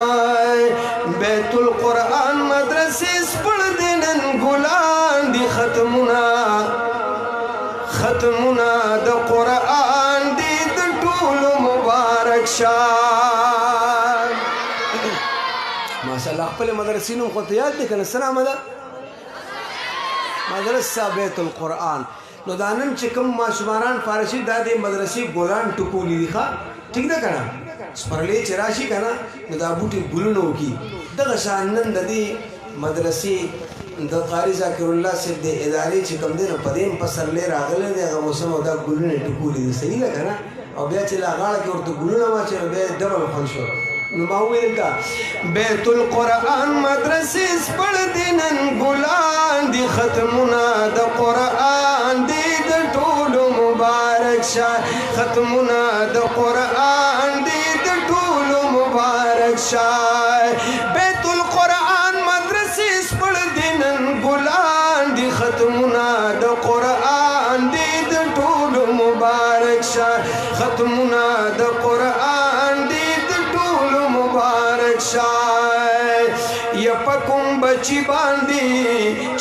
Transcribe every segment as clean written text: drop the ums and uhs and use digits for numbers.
بیت القرآن مدرسې سپړ دي نن ګلان دي ختمونه د قرآن دي د ټولو مبارک شان. ماشاءالله خپل مدرسې نوم خو ته یاد دی که نه؟ څه نامه ده؟ مدرسه بیت القرآن. نو دا نن چې کوم ماشومانان فارشي دا د مدرسې ګلان ټکولي دي ښه ټیک ده که نه؟ سپرلی چې راشي که نه نو دا بوټي ګلونه وکړي. دغه شان نن د دې مدرسې د قاري ذاکر الله صاحب د ادارې چې کوم دی نو په دې هم پسرلی راغلی دی هغه موسم او دا ګلونه یې ټکولي دي. صحیح ده که نه؟ او بیا چې لا غاړه کې ورته ګلونه واچوي نو بیا یې ډبل خوند شو. نو ما وویل دا بیت القرآن مدرسې سپړ دي نن ګلان دي ختمونه د قرآن دي د ټولو مبارک شان. ختمونه د قرآن دي د ټولو مبارک شان. بیت القرآن مدرسې سپړ دي نن ګلان دي ختمونه د قرآن دي د ټولو مبارک شان. ختمونه د قرآن دي مبارک شای. یا پکم بچی باندی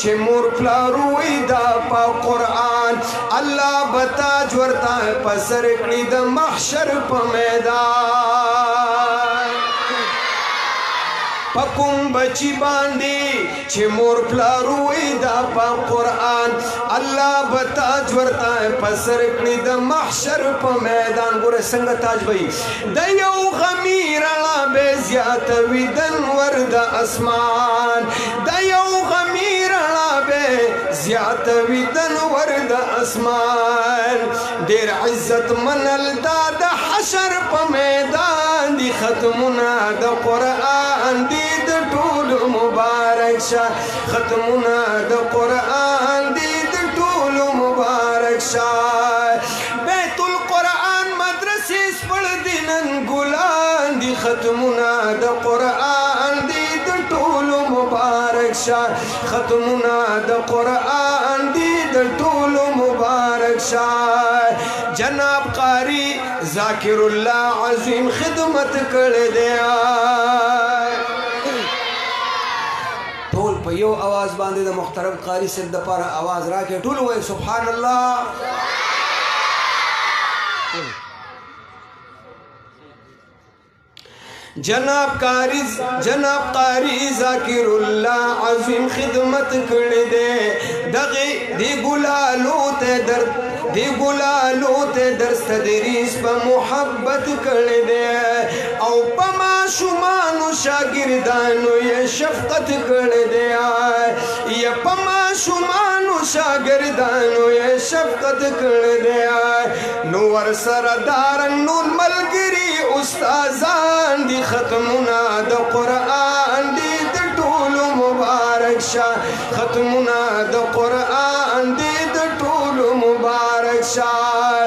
چه مور پلاروی دا پا قرآن اللہ بتاج ورتا پسر کړي د محشر په میدان. پکم بچی باندی چه مور پلاروی دا پا قرآن اللہ بتاج ورتا پسر کړي د محشر په میدان. ګوره څنګه تاج وي د یو غمیر بے زیات ویدن ورد اسمان. د یو غمیر بے زیات ویدن ورد اسمان. ډیر عزت منل دا د حشر په میدان دی. ختمونه د قرآن دی د ټولو مبارک شان. ختمونه د قرآن دی د ټولو مبارک شان. بیت القرآن مدرسې سپړ دي نن ګلان دي ختمونه د قرآن دي د ټولو مبارک شان. ختمونه د قرآن دي د ټولو مبارک شان. جناب قاری ذاکر الله عظیم خدمت کړی دی. ټول په یو आवाज باندې د محترم قاری صاحب دپاره आवाज راکړئ. ټول وایي سبحان الله. جناب قاری ذاکر الله عظیم خدمت کړی دی. دغه دی ګلالو ته درس تدریس په محبت کړی دی او په ماشومانو شاګردانو یې شفقت کړی دی. یا په ماشومانو شاګردانو یې شفقت کړی دی. نو ورسره دارن نور ملګري استادان دي. ختمونه د قرآن دي د ټولو مبارک شان. ختمونه د قرآن دي د ټولو مبارک شان.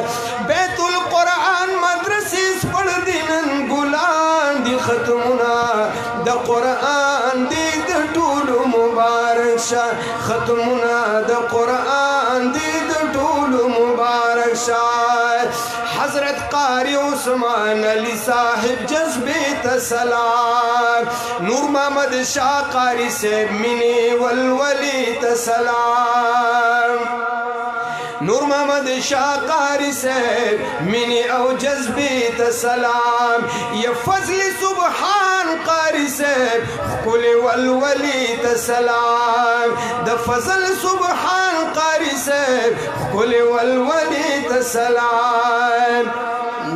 بیت القرآن مدرسې سپړ دي نن ګلان دي. ختمونه د قرآن دي د ټولو مبارک شان. ختمونه د قرآن دي د ټولو مبارک شان. حضرت قاری عثمان علی صاحب جذبے تسلام. نور محمد شاہ قاری صاحب منی والولی تسلام. نور محمد شاہ قاری صاحب منی او جذبے تسلام. یا فضل سبحان قاری صاحب کل والولی تسلام. د فضل سبحان قاری صاحب کل والولی تسلام.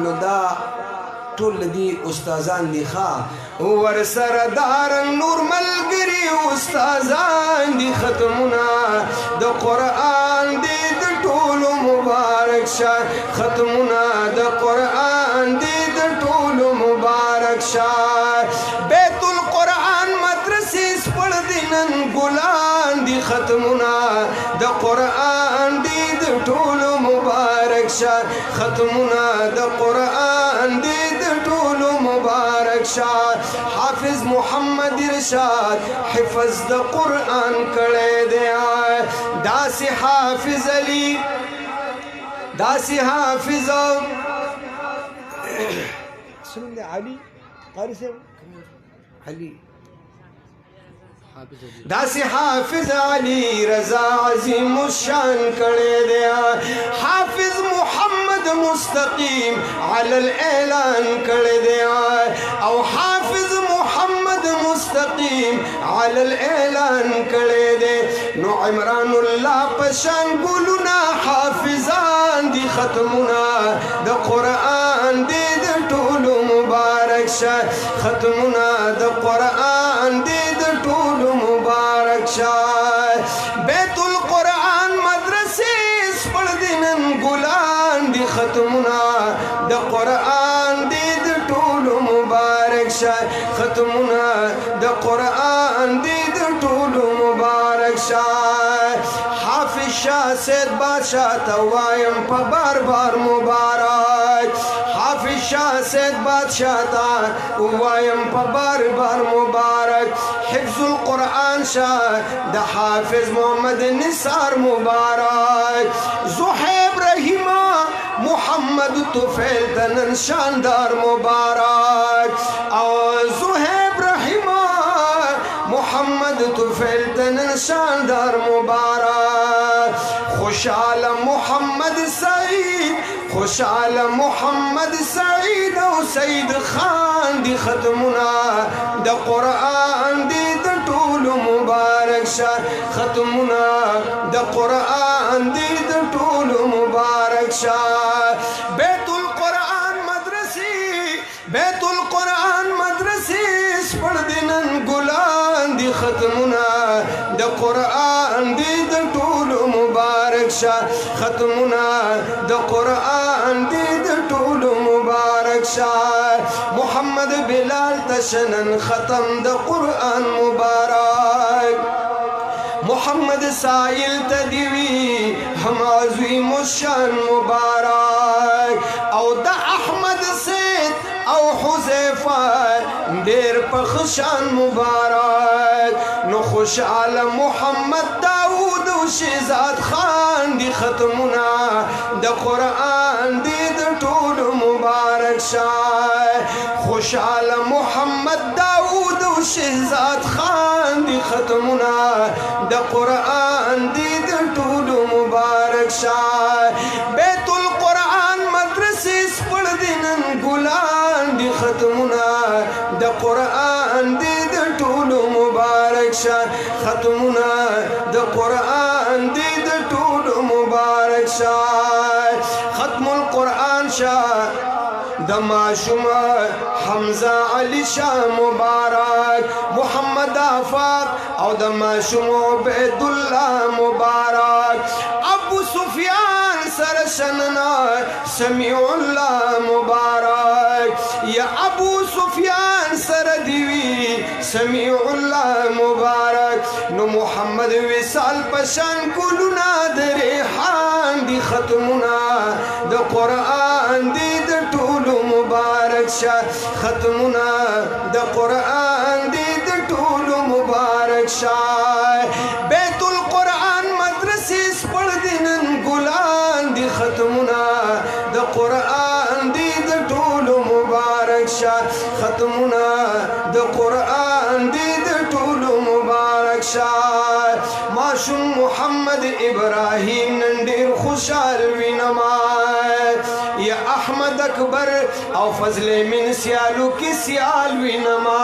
نو دا ټول دي استادان دي ښه ورسره دارن نور ملګري استادان دي. ختمونه د قرآن دي د ټولو مبارک شان. ختمونه د قرآن دي د ټولو مبارک شان. بیت القرآن مدرسې سپړ دي نن ګلان دي. ختمونه د قرآن دي د ټولو مبارک شان. ختمونه د قرآن دي د ټولو مبارک شان. حافظ محمد ارشاد حفظ د قرآن کړی دی. داسې حافظ علی داسې حافظ سنم دی علي قاری صاحب علي داسې حافظ علي رضا عظیم الشان کړی دی حافظ محمد مستقیم علی الاعلان کړی دی او حافظ محمد مستقیم علی الاعلان کړی دی نو عمران الله پشان ګلونه حافظان دي ختمونه د قرآن دي د ټولو مبارک شه ختمونه د قرآن دي د ټولو مبارک شه بیت القرآن مدرسې سپړ دي نن ګلان دي ختمونه د قرآن دي د ټولو مبارک شه ختمونه د قرآن دي د ټولو مبارک شه حافظ شاه سید بادشاہ ته وایم په بار بار مبارک حافظ شاه سید بادشاہ ته وایم په بار بار مبارک حفظ القرآن شاه د حافظ محمد نثار مبارک زهیب رحیمه محمد طفیل تنن شاندار مبارک او زهیب رحیمه محمد طفیل تنن شاندار مبارک خوشحال محمد سعید خوشحال محمد سعید او سید خان دی ختمونه د قرآن دی د ټولو مبارک شه ختمونه د قرآن دی د ټولو مبارک شه بیت القرآن مدرسې بیت القرآن مدرسې سپړ دي نن ګلان دي ختمونه د قرآن دی د ټولو مبارک شه ختمونه د قرآن دی د ټولو مبارک شه محمد بلال تشنن ختم د قرآن مبارک محمد سائل تدیوی هم عظیم الشان مبارک او د احمد سید او حذیفه ډیر پخشان مبارک نو خوشحال محمد داود او شهزاد خان دی ختمونه د قرآن دی د ټولو مبارک شه خوشحال محمد داود او شهزاد خان دی ختمونه د قرآن دی د ټولو مبارک شه بیت القرآن مدرسې سپړ دي نن ګلان دي ختمونه د قرآن دی د ټولو مبارک شه ختمونه د قرآن دی د ټولو مبارک شه ختم القرآن شه د ماشوم حمزه علی شاه مبارک محمد آفاق او د ماشوم عبید الله مبارک ابو سفیان سره شننا سمیع الله مبارک یا ابو سفیان سره دیوی سمیع الله مبارک نو محمد وصال پشان ګلونه د ریحان دی ختمونه د قرآن دی د ټولو مبارک شه ختمونه د قرآن دی د ټولو مبارک شه بیت القرآن مدرسې سپړ دي نن ګلان دي ختمونه د قرآن دی د ټولو مبارک شه ختمونه د قرآن دی د ټولو مبارک شه ماشوم محمد ابراهیم نن ډیر خوشحال وینما یا احمد اکبر او فضل من سیالو کی سیال وینما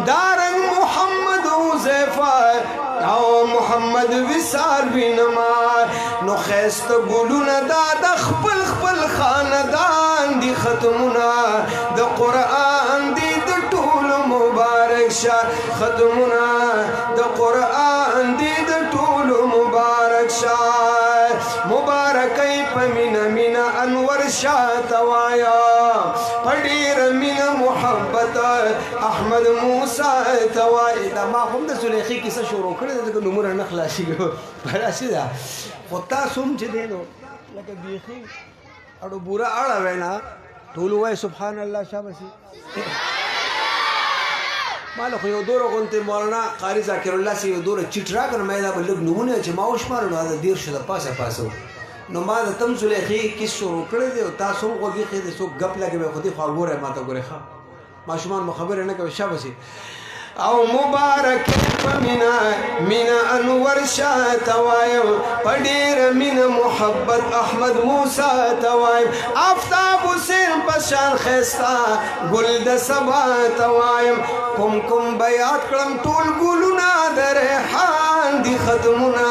دارنگ محمد حذیفه او محمد وصال وینما نو خیست ګلونه دا د خپل خپل خاندان دی ختمونه د قرآن دی د ټولو مبارک شه ختمونه د قرآن دی د ټولو مبارک شه مبارکی پمینا مینا انور شاه توایا پډیر مینا محبت احمد موسی توای دا ما هم د زلیخی کیسه شروع کړې د نمونه نه خلاصيږي بلاشي دا خو تاسو هم چې دینو لکه بیخي اړو بورا اړه وینا ټول وای سبحان الله شابسي مال خو یو دوره غونته مولانا قاری ذاکر الله سی یو دوره چټ را کړ مې دا بل نمونه چې ما وشمارو دا دیر شته پاسه پاسو نو ما د تم زلیخی کیسه شروع کړې او تاسو غوږی خې د سو غپ لګوي خو دې خو ګوره ما ته ګوره ښه ماشومان مو خبره نه کوي شابه سي او مبارک پمینا مینا انور شاه توایم پډیر مینا محبت احمد موسی توایم آفتاب حسین پشان خستا گل د سبا توایم کوم بیات کړم ټول ګلونا د ریحان دی ختمونه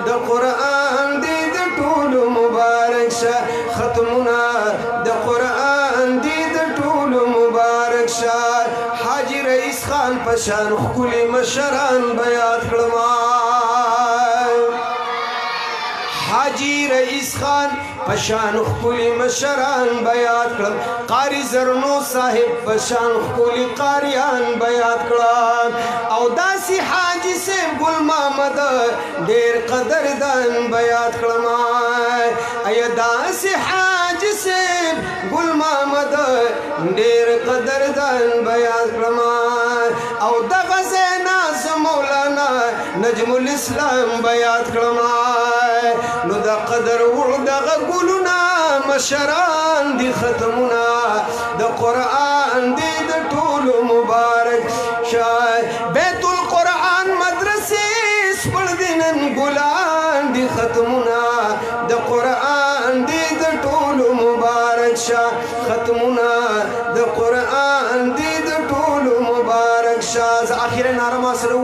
د قران دی د ټول مبارک شه ختمونه د قران دی د ټول مبارک شه حاجی رئیس خان پشان خکلی مشران بیات کړم حاجی رئیس خان پشان خکلی مشران بیات کړم قاری زرنو صاحب پشان خکلی قاریان بیات کړم او داسی حاجی سے ګل محمد ډیر قدردان بیات کړم ایا داسی حاجی سے ګل محمد ډیر قدردان بیات کړم او دغه زیناز مولانا نجم الاسلام بیات کړم نو دا قدر ور دغه ګلونا مشران دی ختمونه د قران دی د ټول مبارک شای بیت القرآن مدرسې سپړ دینن ګلان دی ختمونه د قران دی د ټول مبارک شاه ختمونه د قران دی د ټول مبارک شاه اخیرا نارما سره